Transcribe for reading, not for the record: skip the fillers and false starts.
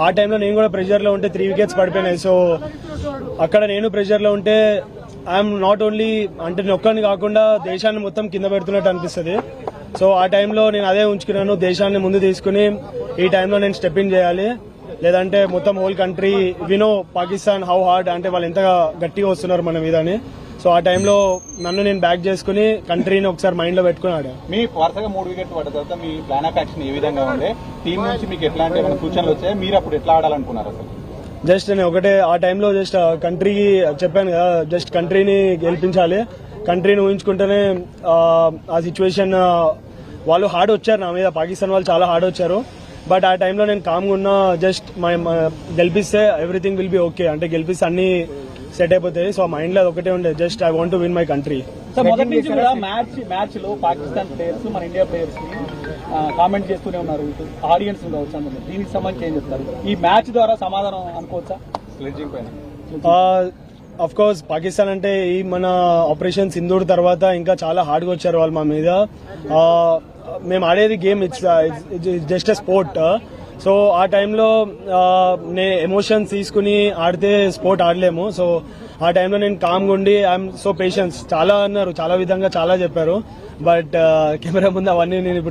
ఆ టైంలో నేను కూడా ప్రెషర్లో ఉంటే 3 వికెట్స్ పడిపోయినాయి. సో అక్కడ నేను ప్రెషర్లో ఉంటే ఐఎమ్ నాట్ ఓన్లీ అంటే నేను ఒక్కడిని కాకుండా దేశాన్ని మొత్తం కింద పెడుతున్నట్టు అనిపిస్తుంది. సో ఆ టైంలో నేను అదే ఉంచుకున్నాను, దేశాన్ని ముందు తీసుకుని ఈ టైంలో నేను స్టెప్ ఇన్ చేయాలి, లేదంటే మొత్తం హోల్ కంట్రీ వినో పాకిస్తాన్ హౌ హార్డ్ అంటే వాళ్ళు ఎంత గట్టిగా వస్తున్నారు మన మీద అని. సో ఆ టైంలో నన్ను నేను బ్యాక్ చేసుకుని కంట్రీని ఒకసారి మైండ్ లో పెట్టుకుని ఆడాను. మీ వరుసగా 3 వికెట్లు పడ్డ తర్వాత మీ ప్లాన్ ఆఫ్ యాక్షన్ ఏ విధంగా ఉండే, టీం నుంచి మీకు ఎట్లాంటి ఏమైనా సూచనలు వచ్చాయి, మీరు అప్పుడు ఎట్లా ఆడాలనుకున్నారు అసలు? జస్ట్ నేను ఒకటే ఆ టైంలో జస్ట్ కంట్రీకి చెప్పాను కదా, జస్ట్ కంట్రీని గెలిపించాలి, కంట్రీని ఊహించుకుంటేనే ఆ సిచ్యువేషన్ వాళ్ళు హార్డ్ వచ్చారు నా మీద, పాకిస్తాన్ వాళ్ళు చాలా హార్డ్ వచ్చారు. బట్ ఆ టైంలో నేను కామ్గా ఉన్నా, జస్ట్ గెలిపిస్తే ఎవ్రీథింగ్ విల్ బి ఓకే, అంటే గెలిపిస్తే అన్ని సెట్ అయిపోతాయి. సో మైండ్ లో ఒకటే ఉండే, just I want to win my country. So మొదటి నుంచి కూడా మ్యాచ్ లో పాకిస్తాన్ ప్లేయర్స్ మన ఇండియా ప్లేయర్స్ ని కామెంట్ చేస్తూనే ఉన్నారు, ఆడియన్స్ కావచ్చు అందరూ. దీనికి సంబంధించి ఏం చెప్తారు? ఈ మ్యాచ్ ద్వారా సమాధానం అనుకోవచ్చా? స్లెడ్జింగ్ పైన అఫ్ కోర్స్ పాకిస్తాన్ అంటే ఈ మన ఆపరేషన్ సింధూర్ తర్వాత ఇంకా చాలా హార్డ్గా వచ్చారు వాళ్ళు మా మీద. మేము ఆడేది game, it's just a sport. So ఆ టైంలో నేను ఎమోషన్స్ తీసుకుని ఆడితే స్పోర్ట్ ఆడలేము. సో ఆ టైంలో నేను కామ్గా ఉండి ఐఎమ్ సో పేషెన్స్, చాలా అన్నారు, చాలా విధంగా చాలా చెప్పారు. బట్ కెమెరా ముందు అవన్నీ నేను ఇప్పుడు